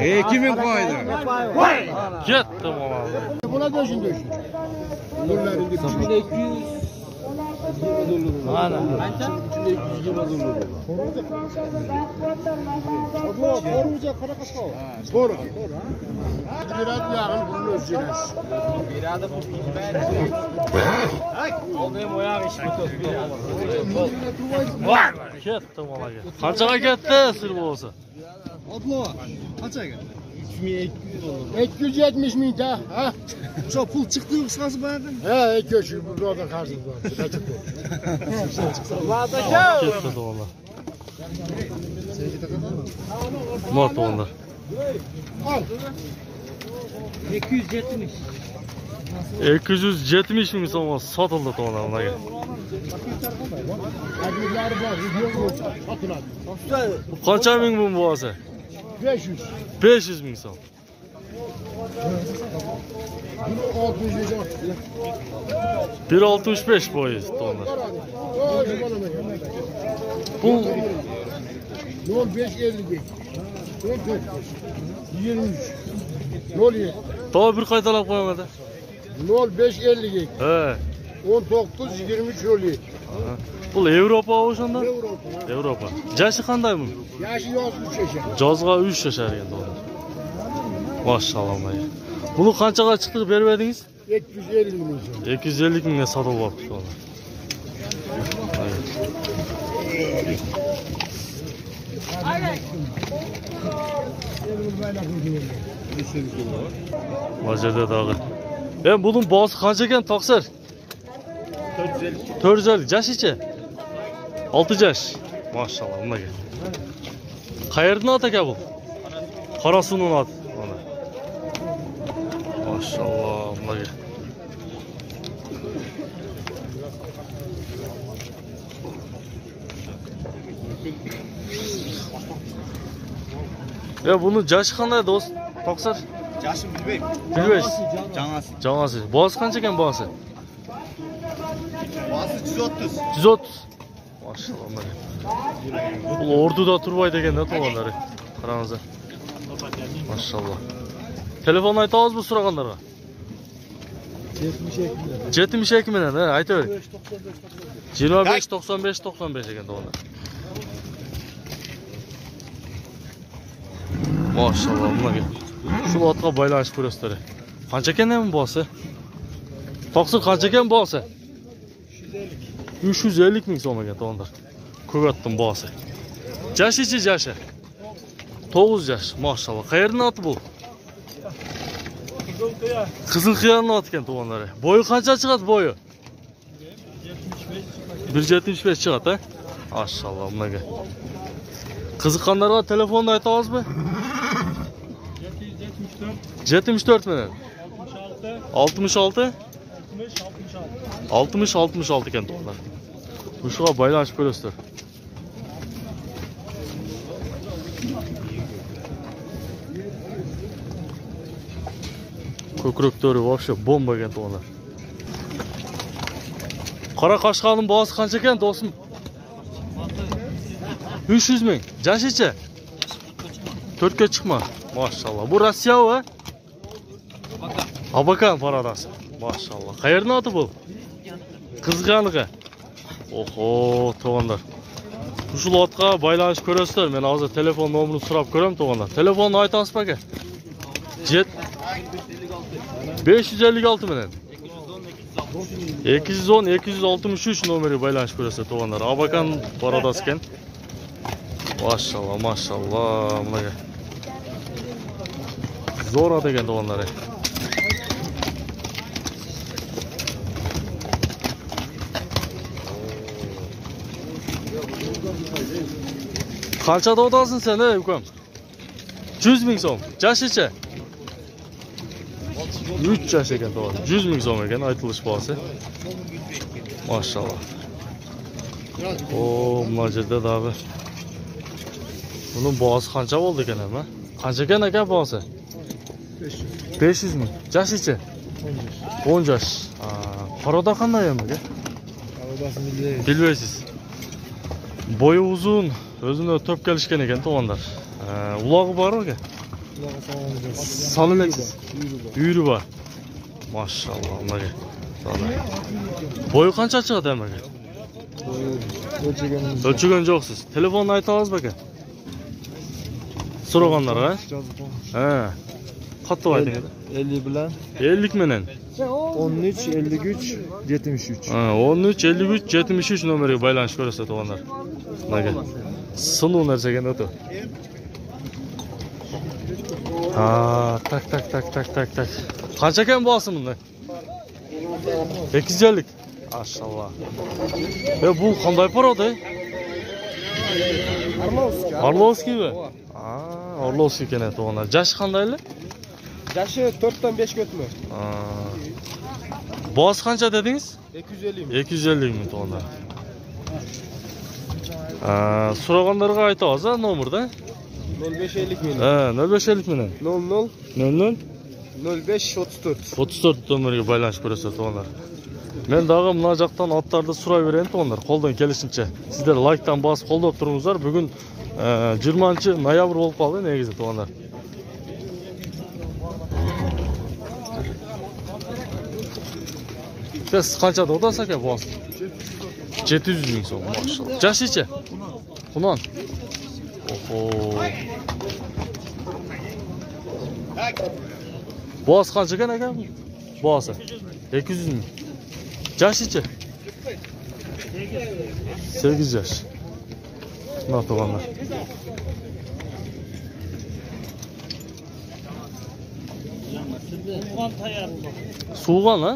Ekimin koydu. Gitti baba. Buna döşün. 2200 Ana. Spor. Biraz yakın bunun özgürüz. Gitti baba. Qanchaga ketdi sir bo'lsa? Odlova. Qanchaga? 270 ming ta. Ha? Shu pul chiqdi qisqasi bayardan. Ha, 200 bu roda qarzi bor. Gitti valla. Mort onlar. 270. 270 ming so'm sotildi to'g'ri ularga. Takliflari bor, video bor. Sotiladi. Qancha ming bu bo'lsa? 500. 500 ming so'm. 1.65 boyuz tonlar. Bu 05.50 23 07 daha bir qaytalab qo'yamadi. 05.50 He. 19 23 07 Bu Avrupa o'shanda? Avrupa. Avrupa. Yashi qanday bu? Yaşı yoz 3 yaşa. Jozga 3 yashar endi ular. Maşallah. Bunu qanchaga chiqib bermadingiz? 750 ming. 250 mingga sotib olibdi ular. Vajada dağı. Ben bunun boğazı qancha ekan Toqsir? 450. 450. Yashi-chi? 6 yaş. Maşallah, bunga. Qayerdan ot aka bu? Qarasuvning oti. Mana. Maşallah, bunga. Ya bunun yaşı qanday do'st? Toqsir? Yaşım bilmeyim. Bilmaysiz. Canası. Canası. Boğazı qancha ekan boğazı? Boğazı 130. 130. Maşallah. Bu orduda turbaydı ekan da to'g'rilari. Qarangizlar. Maşallah. Telefon aytamiz bu so'raganlarga. 72 million, ha, aytaver. 25 95 95 ekan to'g'rilar. Maşallah, bunga. Şu otga baylanish ko'rasizlar. Qancha ekan ham bo'lsa? Toqsir qancha ekan bo'lsa? 350 ming so'm ekan to'g'rilar. Ko'gatdim bo'lsa. Yashi-chi yashi? 9 yaş, maşallah. Qayerdan oti bu? Qizilqiyaning oti ekan to'g'rilari. Bo'yi qancha chiqadi bo'yi? 1.75 chiqadi, ha? Maşallah, bunga. Qiziqqanlarga telefonni aytamizmi? 74 million. 66 66 ekan to'g'rilar. O'shaga baylanishib ko'rasizlar. Ko'kraktori вообще bomba ekan to'g'rilar. Qora qashqaning boğazı qancha ekan do'stim? 300 ming. Yashi-chi? 4 ga chiqma. Maşallah. Bu Rossiya va? Abakan paradasi. Maşallah. Qayerdan oti bu? Qizg'anliga. Oho, to'g'onlar. Shu lotga baylanish ko'rasizlar. Men hozir telefon nomerini so'rab ko'raman to'g'onlar. Telefonni aytasiz aka? 556 million. 210 263 nomeri baylanish ko'rasizlar to'g'onlar. Abakan paradasi ekan. Maşallah, maşallah. Bunga. Zo'r ot ekan to'g'onlar. Qanchada otasan sen, ukam? 100 ming so'm. Yashi-chi? 3 yaş ekan to'g'ri. 100 ming so'm ekan aytilish bahsi. Maşallah. O, majida dağı. Bunun boğazı qancha bo'ldi ekan ama? Qancha ekan aka boğazı? 500 ming. Yashi-chi? 10 yaş. Paroda qanday ham aka? Parodasini bilmaysiz. Bilmaysiz. Boyu uzun, özüne töp gelişken eken toğanlar. Ulağı var mı ki? Sanı neçesiz? Üyrü var. Maşallah, ona gel. Boyu kança çıkıdı hemen gel? Ölçügen joksuz. Telefonunu aytağız bakın. Soraganlar ha? He. Katta var edin. 50 bilen 50 menen. 13 53 73. 13 53 73 numaraga baylanış ko'rsatib to'g'anlar. Mana sunu narsa ekan o'to. Tak. Qancha ekan bo'lsin bunda? 250. Maşallah. Bu qanday parodi? Orlovskiy mi? Orlovskiy ekan to'g'anlar. Jashi qandayli? Yaşı 4'ten 5 götme. Boğaz kança dediniz? 250 mi? 250 ming to'g'anlar. So'raganlarga aytamiz ha nomerda. 0550 mi? 0550 ming. 00 00 05 34. 34 nomeriga baylanış ko'rasiz to'g'anlar. Men dag'i muna jaqdan otlarni so'ray berayin to'g'anlar. Qo'ldan kelishincha. Sizlar like'dan bosib qo'llab turingizlar. Bugun 20-noyabr bo'lib qoldi negizi to'g'anlar. Siz qanchada o'tasiz aka boz? 700 ming so'm, maşallah. Jashicha? Xunon. Oho. Boz qancha ekan aka? Bozi 200 ming. Jashicha? 8 yaş. Mana to'g'anlar. So'g'an ha?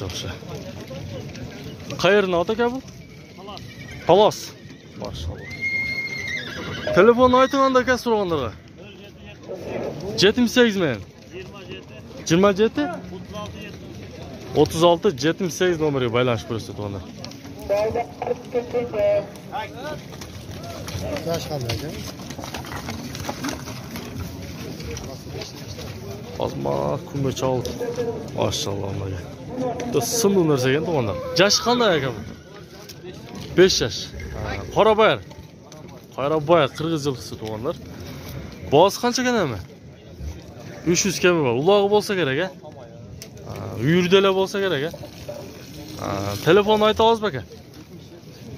Yaxshi. Qayerdan ot aka bu? Talos. Maşallah. Telefonni aytganda aka so'raganlarga. 78 men. 27 36 78 nomeriga baylanış ko'rsatganlar. Yaş qanday ekan? Azma kume çal. Maşallah Allah'a. Sımlı narsa ekan to'g'anlar. Yaşı qanday aka bu? 5 yaş. Qorabayar. Qorabayar qirg'iz yilqisi to'g'anlar. Boz qancha ekan ama? 300 kemi var. Ulog'i bo'lsa kerak a. Uyurdalar bo'lsa kerak a. Telefon aytamiz aka.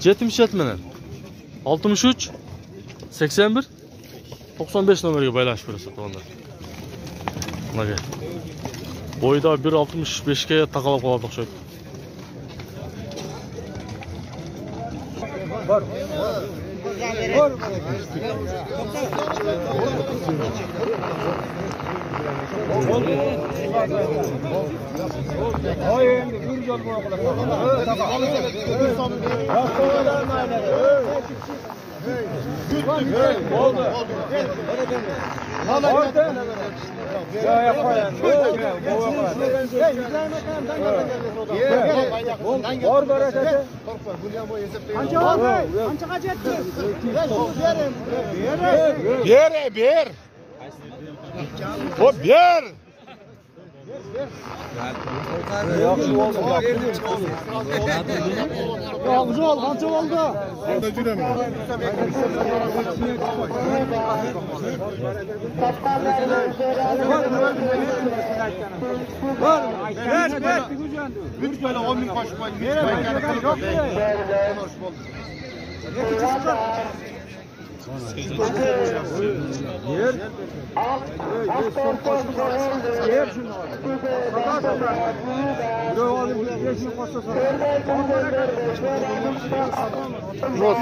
77 menen. 63 81 95 nomeriga baylanış ko'rasiz to'g'anlar. Mana boyda 1.65 ga taqalab qoladi o'xshaydi. Ber. O ber. Qancha oldu? Qancha jurami? Ber. Bir böyle 10 bin koşup yok.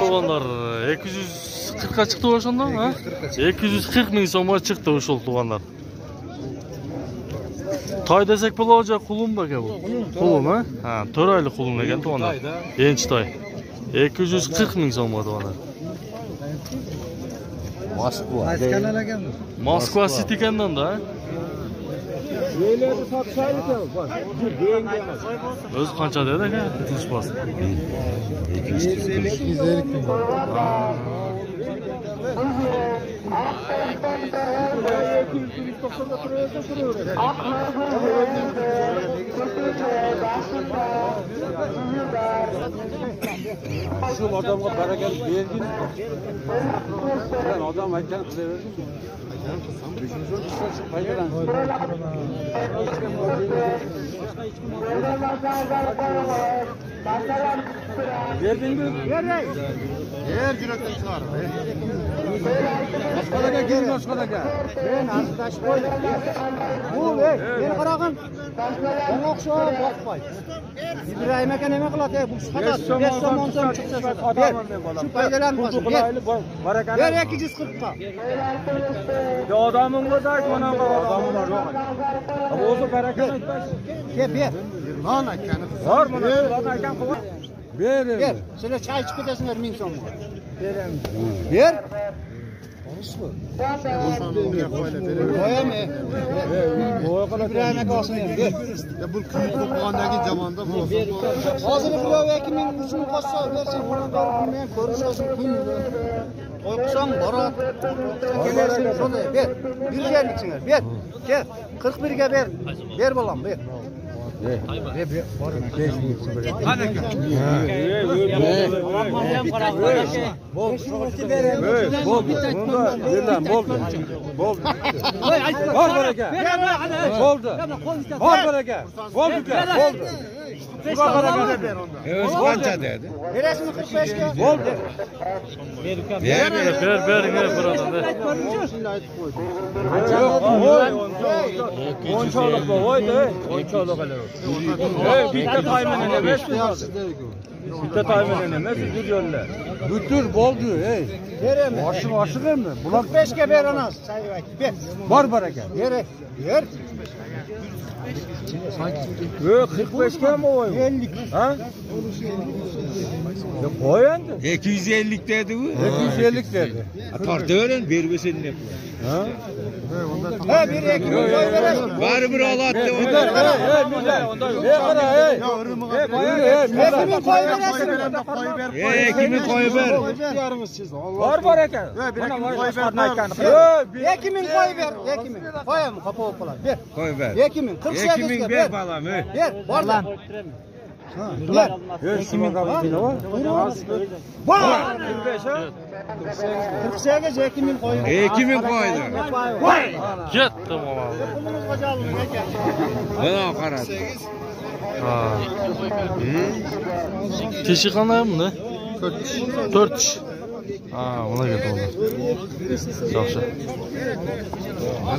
To'g'anlar 240 chiqdi o'shanda, ha? 240 ming so'mga chiqdi o'shol to'g'anlar. Toy desak bo'laja qulum aka bu. Qulum ha? Ha, 4 oylik qulum ekan to'g'anlar. Enchi toy. 240 ming so'mga to'g'anlar. Moskva City ekandan da. Yeğleri satışaydı da bak. Öz qancha dedi aka? Bitinch bas. 250 bin. 90'da duruyor. Şu adamga bereket verdin. Sen adam aytgan qilaverding. Verdingmi? Her cüretten çıkar. Boshqalarga gel, boshqalarga. Ben arkadaş koydum. Bu beni qarag'in. Bana o'xshab boqmay. İbrahim aka nima qiladi? Bu chiqadi. 5 so'm chiqsa shu paydalarni qolsin. Ber 240 ga. Ya adamın bo'lsa aytmanaqa odamlar yo'q. Ama o'zi barakat aytmas. Ber. Lan akani. Bor mana shularni aytgan qilib. Ber. Ber. Sizlar choy ichib ketasizlar 1000 so'm. Ber. Koyam. İbrahim aka olsun ber. Ya bu kuyup to'plangan zamonda bu. Hozir birov 2000 uchun qo'shsa bersin, buni men ko'rishasizlar kun. Qo'yqsam borat. Kelersin shunday ber. 150 singlar ber. Kel 41 ga ber. Ber bolam ber. Qancha dedi? Berasizmi 45 ga? Bo'ldi. Ber birodar. O'ncholik bo'ydi. O'ncholik qilar. Bitta taymini emas, bitta taymini emas, bir yo'lla. Butur bo'ldi, ey. Berem. Oshig'mi? Bular 45 ga ber anas. Ber. bor baraka. Ber. Ber. 45 ga mi o'y? 50. Ha? Ya qo'y endi. 250 dedi bu. 250 dedi. Tortaveren bermesen ne? Ha? Ha bir 2 koy berasizmi? Bari bir alat de Ey, qara, ey. Kimin koy berasizmi? kimi koy ver? Bor baraka. Mana koy ver. 2000 koy ber. 2000. Koyam qapa bo'lib qoladi. Ber. Koy ver. 2000 48 ga ber. balam, ey. Ber. Bor lan. Ber. 2000 ga bor. Bor. 45 ha? 48 ga 2000 koy. 2000 koydu. Ketdi bolam. Pulimiz qo'jaligi ekan. Bana qarat. Ha. Teshi qanday bunda? 4. Ha, ona ketdi bolam. Yaxshi.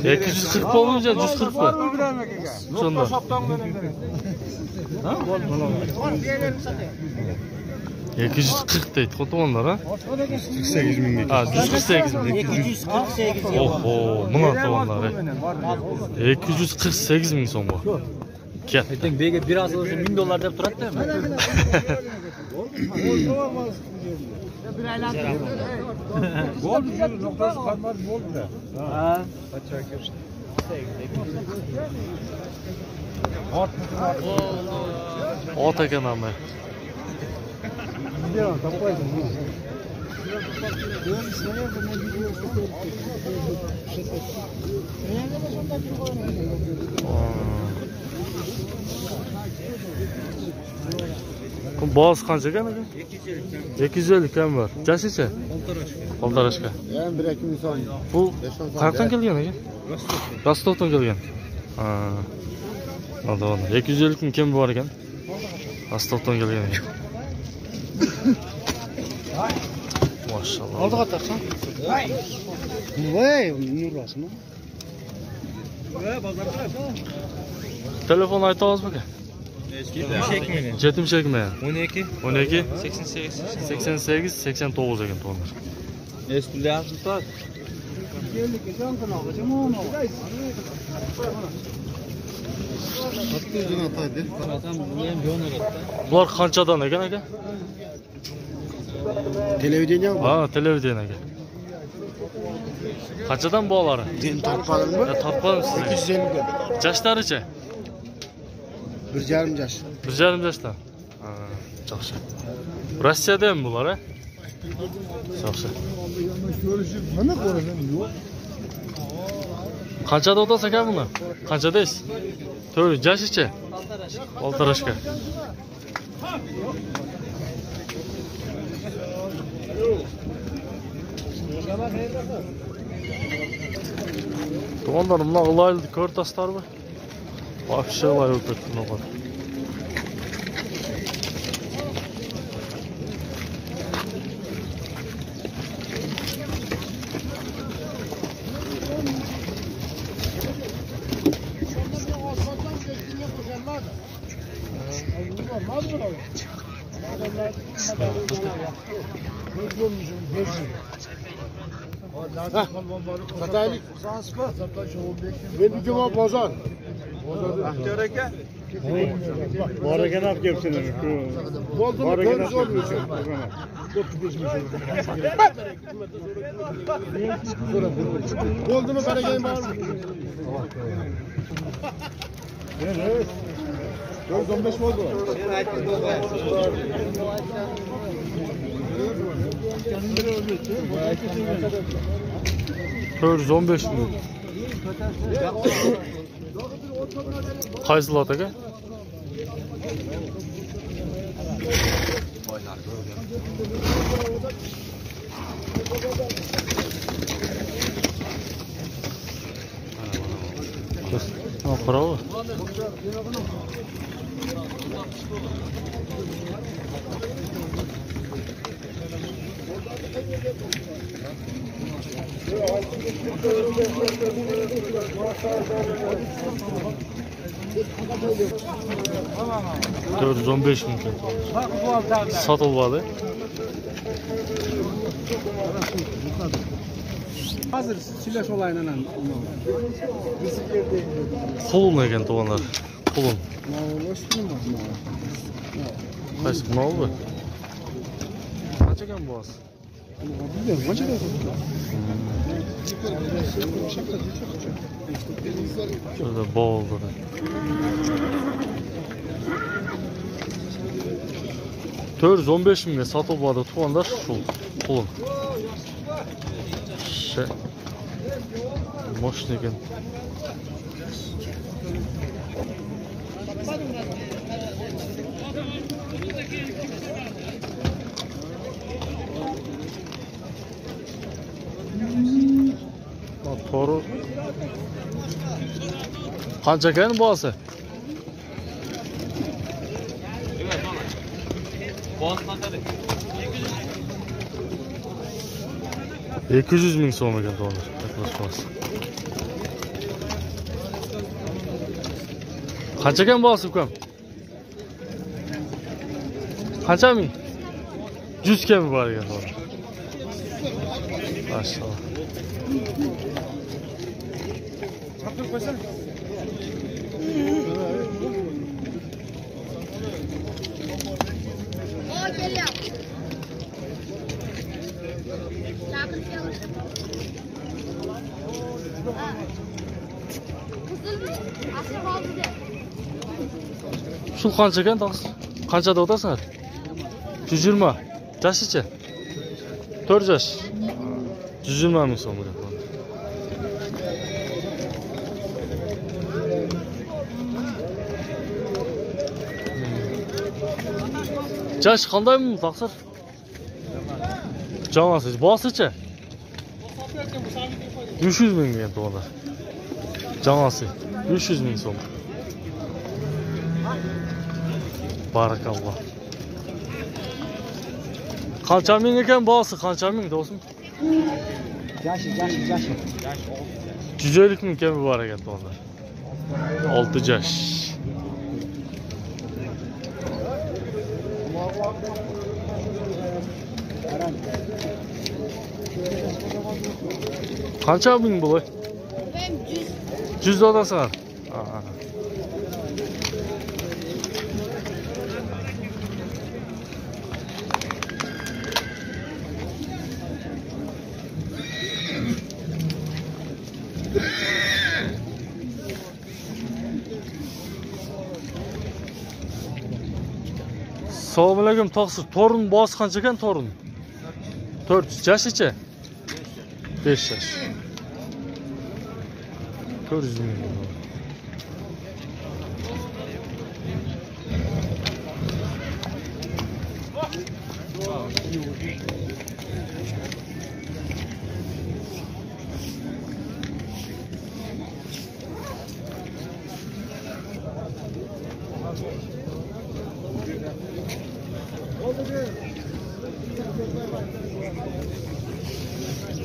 240 bo'lmaydi, 140 bu. Shunda. Ha? 240 deydi, qo'tonlar ha? 48 ming. Ha, 148 ming. 248. Oho, buna to'g'onlar. 248 ming so'm bu. Ketdi. Ayting bega biraz olsa $1000 deb turadi-mi? Bo'ldi, nuqtasi qolmadi, bo'ldi. Ha. Ot ekan hamma. Boz qancha ekan aka? 250 kam bor. Jashicha? Oltarashka. Ham 1-2 ming so'm. Bu qayerdan kelgan aka? Rostovdan kelgan. Ha. Madonna. 250 kun kim bor ekan? Rostovdan kelgan ekan. Maşallah. Oldiga taqsan. Voy, nurlasmi? Telefon ayta olasiz aka? Jetim chekmi? 12 12 88 88 89 ekan to'g'ri. Eskulle yapsın tat. Bular qanchadan ekan aka? Televideniye mi? Ha, televideniye aka. Qanchadan bo'lari? Sen topmadingmi? Topmadim sizga. 250 ga. Yoshlaricha? 1,5 yosh. 1,5 yoshdan. Ha, yaxshi. Rossiyada ham bular, ha? Yaxshi. Mana ko'rasan, yo'q. Qanchada o'tasiz aka buni? Qanchadaysiz? 4 jashicha. Oltirashga. To'g'onlar buni g'ilayli ko'rtasizlarmi? Вообще g'ilay bo'lib ketdi bunaqa. Sataylik. Ben cuma pazar. Aktyor aka. Bor ekan olib kelibsizlar. Bor ekan Bo'ldimi qaragay bormi? 415 bo'ldi. To'rt 15 ming. Qaysi lot aka? Bravo. Dört 15 mümkün. Satılmadı. Hazır silaş olayla. Kulun eken toğanlar. Kulun. Kaç ne oldu? Kaç eken boğaz? Şurada boğuldu da. Tör 15 mingga sotib oladi to'g'onlar shu qo'lim. Moshna ekan. To'g'ri. Qancha ekan bosi? Boz qanchalik? 200 ming so'm ekan to'g'ri. Yaklaşmaz. Qancha ekan bosi ukam? Qancha ming? 100 kami bor ekan to'g'ri. Maşallah. Şu qancha ekan taqsir? Qanchada o'tasizlar? 120. Jashicha? 4 yaş. 120 ming so'm ekan. Jash qandaymi taqsir? Jamasiz bosicha? 300 ming degan to'g'ri. Jamasi 300 ming so'm. Barakalloh. Qancha ming ekan bosi? Qancha ming do'stim? Yaşı. 150 ming kami bor ekan to'g'ri. 6 yaş. Qancha ming bo'lay? Ben 100 olasizlar. Assalomu alaykum taqsir. Torun bosi qancha ekan torun? 4 yashicha? 5 yaş. 400 ming.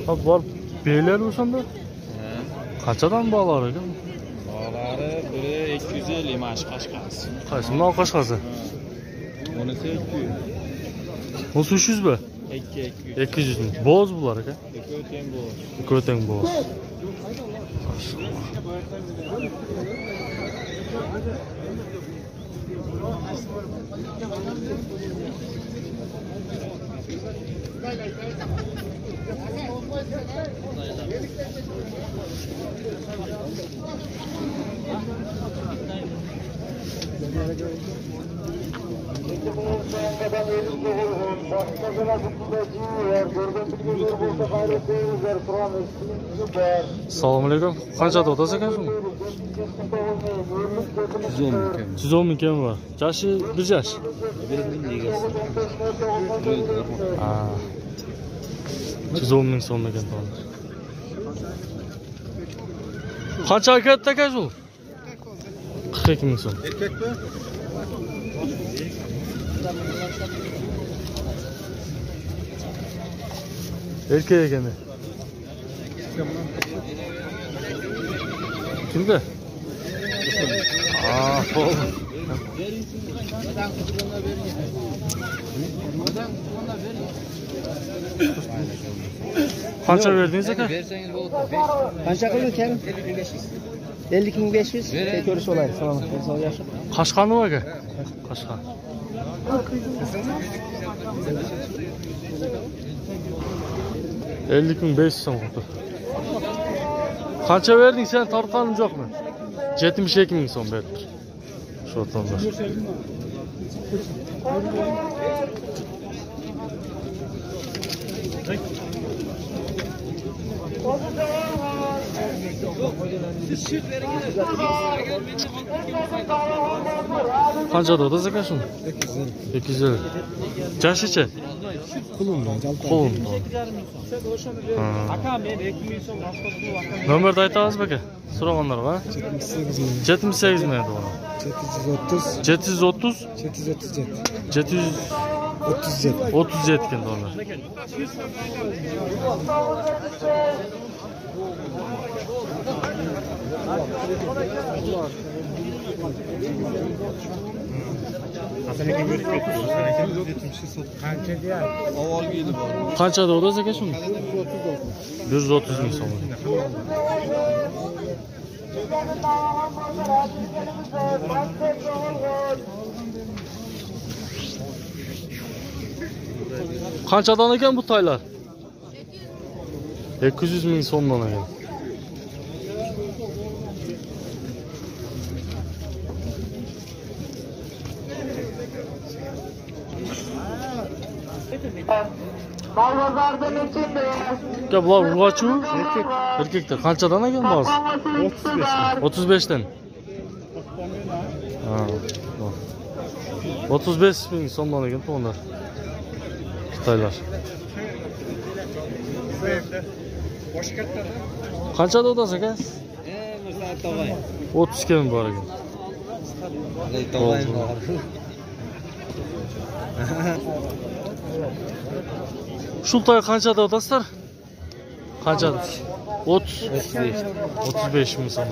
Abi var beyler o'shanda? Qanchadan bog'lar ekan? Bog'lari biri 250 mash qashqasi. Qaysi? Mana qashqasi. Bunisi 200. Bunisi 300 mi? 200. 200 ming. Bo'z bular aka. Ikkovi teng bu. Ikkovi teng bo'z. Assalomu alaykum. Qanchada o'tasiz ekan shuni? 110 ming kam bor. Jashi bir jash. 110 ming so'm ekan to'g'ri. Qancha ketdi aka shu? 42 ming so'm. Erkakmi? Erkek ekan. Kimda? To'g'ri. Qancha verdingiz aka? Qancha qildi kel? 50.500. Ko'rish olaydi. Salom. Yaxshi. Qashqani aka? Qashqa. $50.500 oldu. Qancha verding sen? Tortqanim yo'qmi? 72 ming so'm berdi. Shu o'tanda. Qanchada o'tasiz aka shuni? 250. Jashichi? Qo'limda. Aka men 2000 so'm rasxodni vaqtida Nomerni aytasizmi aka? So'raganlarga? 78 ming edi. 730 737 ekan dollar. Qanchada o'tasiz aka shuni? 130 ming so'm. Qanchadan ekan bu toylar? 200 ming so'mdan ekan. Ya bular urg'ochu? Erkakda qanchadan ekan ba'zi? 35 dan. 35 ming so'mdan ekan to'g'rilar. Xitoylar. Qanchada o'tasiz aka? Musa tog'ay. 30 ga bor ekan. Tog'ay. Shu to'y qanchada o'tasizlar? Qanchada? 35 ming so'm.